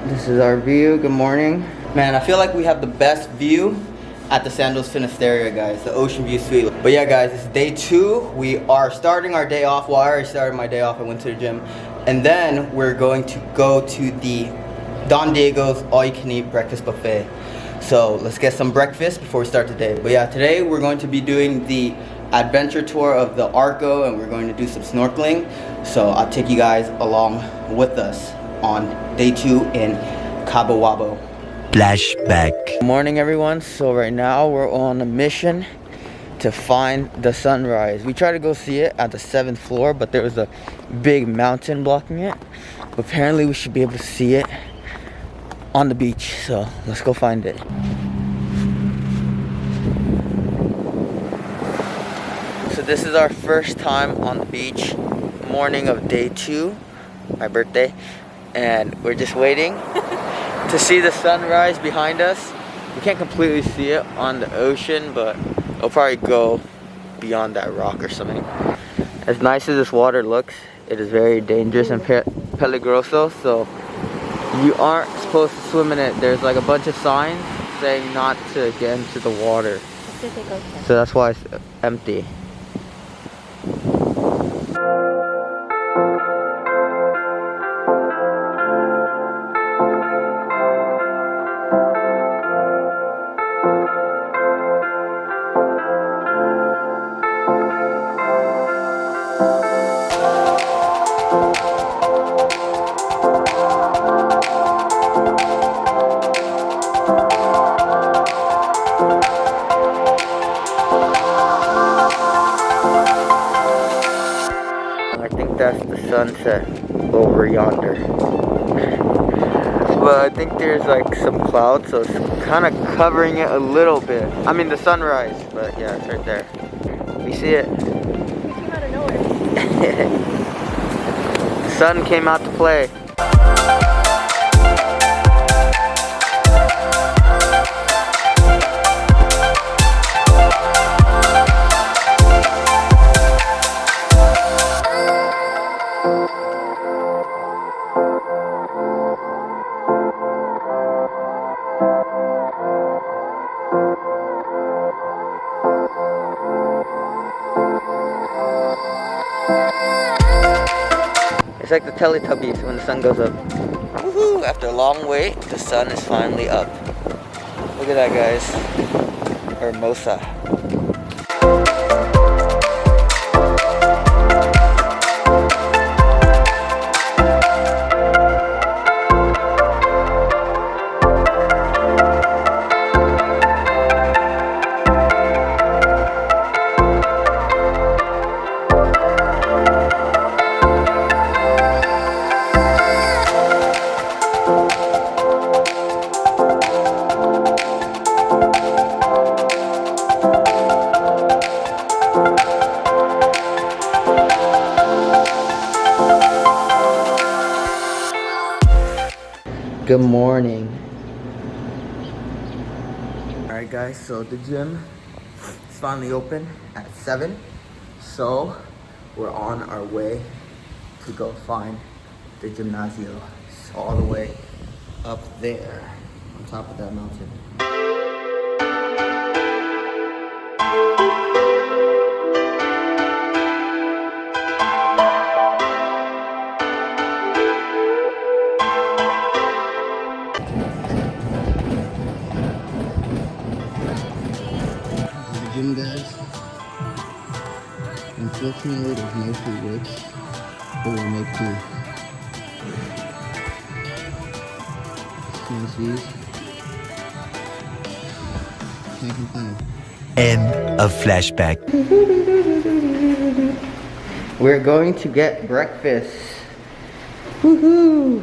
This is our view. Good morning. Man, I feel like we have the best view at the Sandos Finisterra, guys. The ocean view suite. But yeah, guys, it's day 2. We are starting our day off. Well, I already started my day off. I went to the gym. And then we're going to go to the Don Diego's all-you-can-eat breakfast buffet. So let's get some breakfast before we start the day. But yeah, today we're going to be doing the adventure tour of the Arco, and we're going to do some snorkeling. So I'll take you guys along with us on day 2 in Cabo Wabo. Flashback. Good morning, everyone. So right now we're on a mission to find the sunrise. We tried to go see it at the 7th floor, but there was a big mountain blocking it. But apparently we should be able to see it on the beach. So let's go find it. So this is our first time on the beach, morning of day 2, my birthday, and we're just waiting to see the sunrise behind us. We can't completely see it on the ocean, but it'll probably go beyond that rock or something. As nice as this water looks, it is very dangerous and peligroso, so you aren't supposed to swim in it. There's like a bunch of signs saying not to get into the water. So that's why it's empty. That's the sunset over yonder. But I think there's like some clouds, so it's kind of covering it a little bit. I mean the sunrise, but yeah, it's right there. We see it. It came out of nowhere. The sun came out to play. It's like the Teletubbies when the sun goes up. Woohoo! After a long wait, the sun is finally up. Look at that, guys. Hermosa. Good morning. Alright guys, so the gym is finally open at 7. So we're on our way to go find the gymnasio. It's all the way up there on top of that mountain. Gym, guys. Unfortunately, there's no free weights, but we'll make do. These. Can't complain. End of flashback. We're going to get breakfast. Woohoo!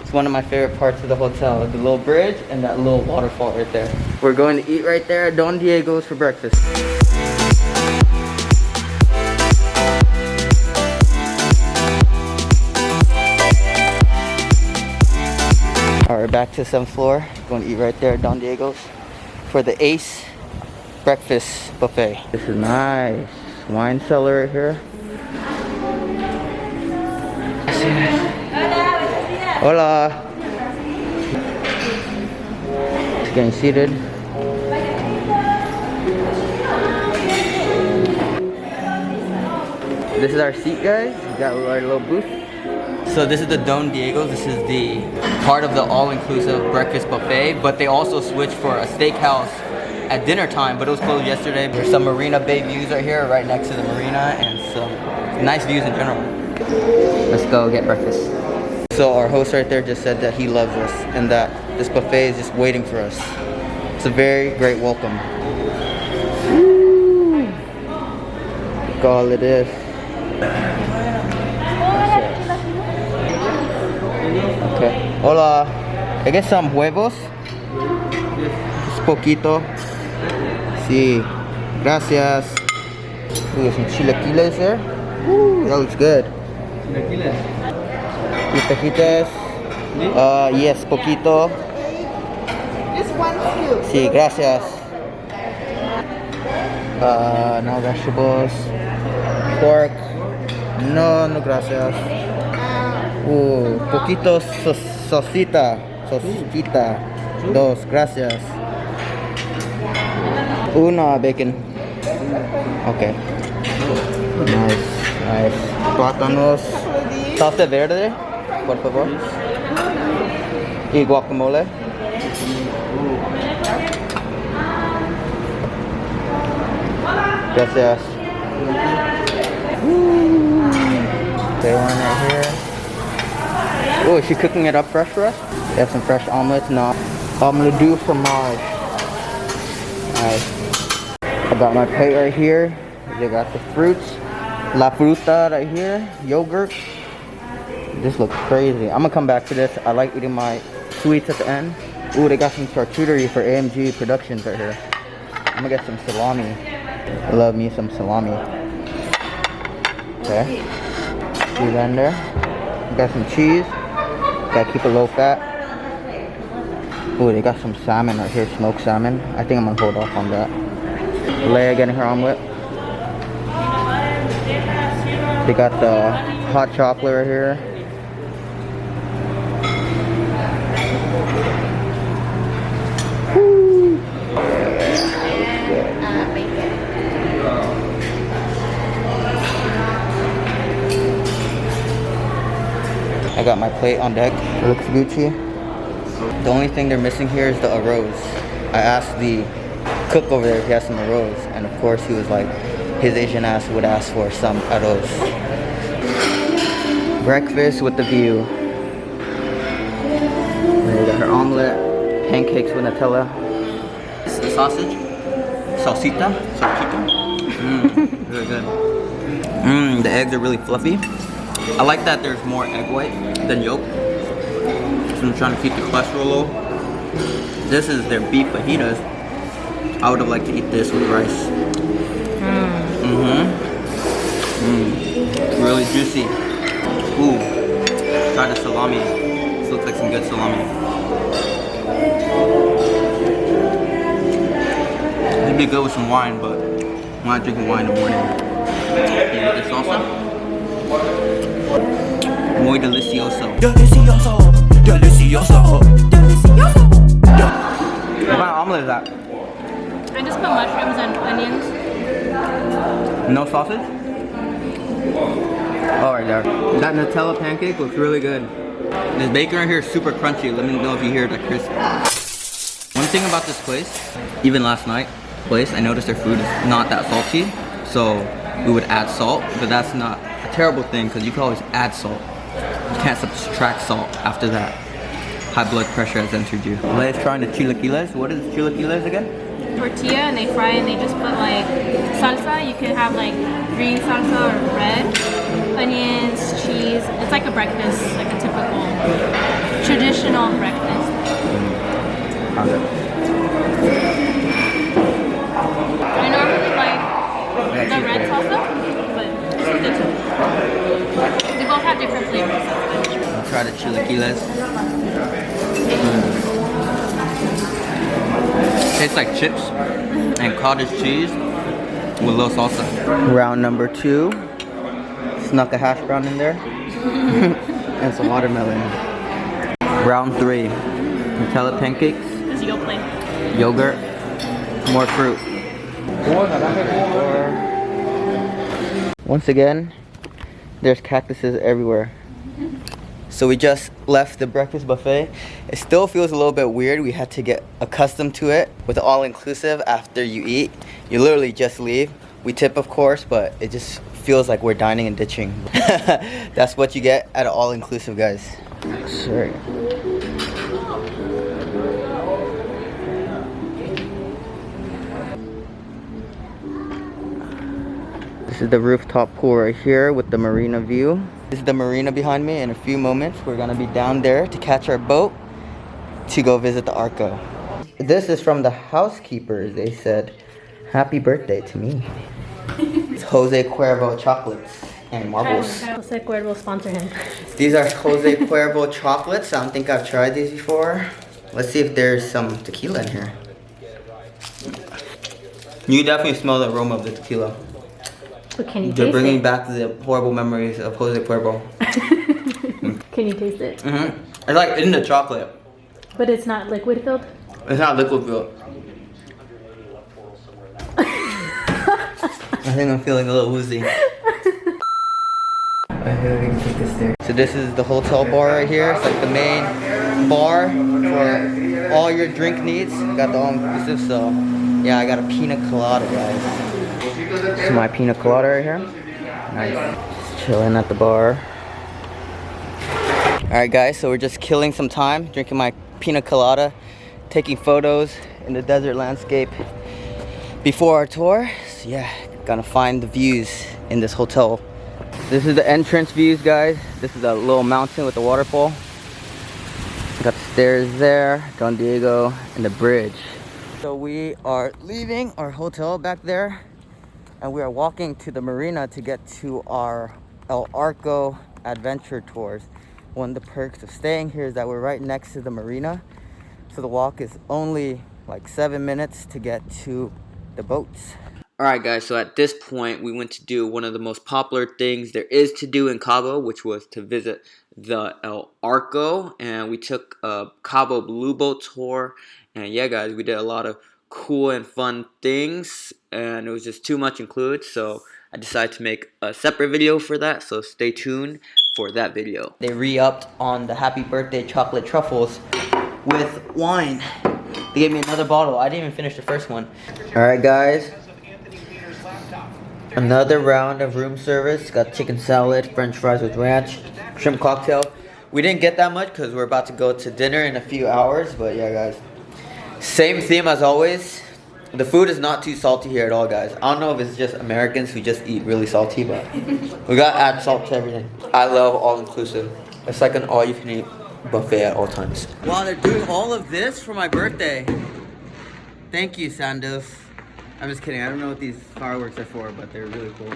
It's one of my favorite parts of the hotel, the little bridge and that little waterfall right there. We're going to eat right there at Don Diego's for breakfast. Alright, back to the 7th floor. Going to eat right there at Don Diego's for the Ace breakfast buffet. This is nice. Wine cellar right here. Hola. Getting seated. This is our seat, guys. We got our little booth. So this is the Don Diego's. This is the part of the all-inclusive breakfast buffet, but they also switched for a steakhouse at dinner time, but it was closed yesterday. There's some Marina Bay views right here, right next to the marina, and some nice views in general. Let's go get breakfast. So our host right there just said that he loves us and that this buffet is just waiting for us. It's a very great welcome. Woo! Look all it is. Okay. Hola. I get some huevos. Just poquito. Sí. Gracias. Ooh, some chilaquiles there. Ooh, that looks good. Y tajitas. Yes, poquito. Just one soup. Sí, gracias. No vegetables. Pork. No, no gracias. Poquito sosita. Dos, gracias. Uno bacon. Okay. Nice. Plátanos. Salsa verde, por favor. Y guacamole. Gracias. Okay, one right here. Oh, is she cooking it up fresh for us? They have some fresh omelets. No. Omelette du fromage. Nice. I got my plate right here. They got the fruits. La fruta right here. Yogurt. This looks crazy. I'm gonna come back to this. I like eating my sweets at the end. Ooh, they got some charcuterie for AMG Productions right here. I'm gonna get some salami. I love me some salami. Okay. Cheese in there. Got some cheese. Gotta keep it low fat. Ooh, they got some salmon right here, smoked salmon. I think I'm gonna hold off on that. Leia getting her omelet. They got the hot chocolate right here. Woo. I got my plate on deck. It looks Gucci. The only thing they're missing here is the arroz. I asked the cook over there if he has some arroz, and of course he was like, his Asian ass would ask for some arroz. Breakfast with the view. There you got her omelet, pancakes with Nutella. This is the sausage, salsita. Really good. The eggs are really fluffy. I like that there's more egg white than yolk. So I'm trying to keep the cholesterol low. This is their beef fajitas. I would have liked to eat this with rice. Really juicy. Ooh. Try the salami. This looks like some good salami. It'd be good with some wine, but I'm not drinking wine in the morning. You get the salsa? Muy delicioso. Delicioso. What kind of omelet is that? I just put mushrooms and onions. No sausage? Oh, right there. That Nutella pancake looks really good. This bacon right here is super crunchy. Let me know if you hear that crisp. One thing about this place, even last night, I noticed their food is not that salty. So we would add salt, but that's not a terrible thing because you can always add salt. You can't subtract salt after that. High blood pressure has entered you. Leia's trying the chilaquiles. What is chilaquiles again? Tortilla, and they fry and they just put like salsa. You can have like green salsa or red. Onions, cheese. It's like a breakfast, like a typical traditional breakfast. I normally like the red salsa, but this is good too. They both have different flavors. I'll try the chilaquiles. Tastes like chips and cottage cheese with a little salsa. Round number 2. Snuck a hash brown in there. And some watermelon. Round 3. Nutella pancakes. This is your plate. Yogurt, more fruit. Once again, there's cactuses everywhere. So we just left the breakfast buffet. It still feels a little bit weird. We had to get accustomed to it with all-inclusive. After you eat, you literally just leave. We tip, of course, but it just feels like we're dining and ditching. That's what you get at an all-inclusive, guys. Sorry. This is the rooftop pool right here with the marina view. This is the marina behind me. In a few moments, we're gonna be down there to catch our boat to go visit the Arco. This is from the housekeepers. They said, "Happy birthday to me." It's Jose Cuervo chocolates and marbles. Jose Cuervo sponsor him. These are Jose Cuervo chocolates. I don't think I've tried these before. Let's see if there's some tequila in here. You definitely smell the aroma of the tequila. But can you They're taste bringing it? back the horrible memories of Jose Cuervo. Can you taste it? It's like in the chocolate. But it's not liquid filled? It's not liquid filled. I think I'm feeling a little woozy. So this is the hotel bar right here. It's like the main bar for all your drink needs. Got the all-inclusive, so yeah, I got a pina colada, guys. This is my pina colada right here. Nice. Just chilling at the bar. Alright guys, so we're just killing some time, drinking my pina colada, taking photos in the desert landscape before our tour. So yeah, gonna find the views in this hotel. This is the entrance views, guys. This is a little mountain with a waterfall. Got the stairs there, Don Diego, and the bridge. So we are leaving our hotel back there, and we are walking to the marina to get to our El Arco adventure tours. One of the perks of staying here is that we're right next to the marina, so the walk is only like 7 minutes to get to the boats. Alright guys, so at this point we went to do one of the most popular things there is to do in Cabo, which was to visit the El Arco, and we took a Cabo Blue Boat tour. And yeah guys, we did a lot of cool and fun things, and it was just too much included, so I decided to make a separate video for that, so stay tuned for that video. They re-upped on the happy birthday chocolate truffles with wine. They gave me another bottle. I didn't even finish the first one. Alright guys, another round of room service. Got chicken salad, french fries with ranch, shrimp cocktail. We didn't get that much because we're about to go to dinner in a few hours, but yeah guys, same theme as always. The food is not too salty here at all, guys. I don't know if it's just Americans who just eat really salty, but we gotta add salt to everything. I love all-inclusive. It's like an all-you-can-eat buffet at all times. Wow, they're doing all of this for my birthday. Thank you, Sandos. I'm just kidding. I don't know what these fireworks are for, but they're really cool.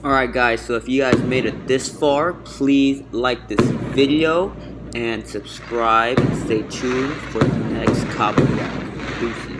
Alright guys, so if you guys made it this far, please like this video and subscribe and stay tuned for the next Cabo ride. Peace.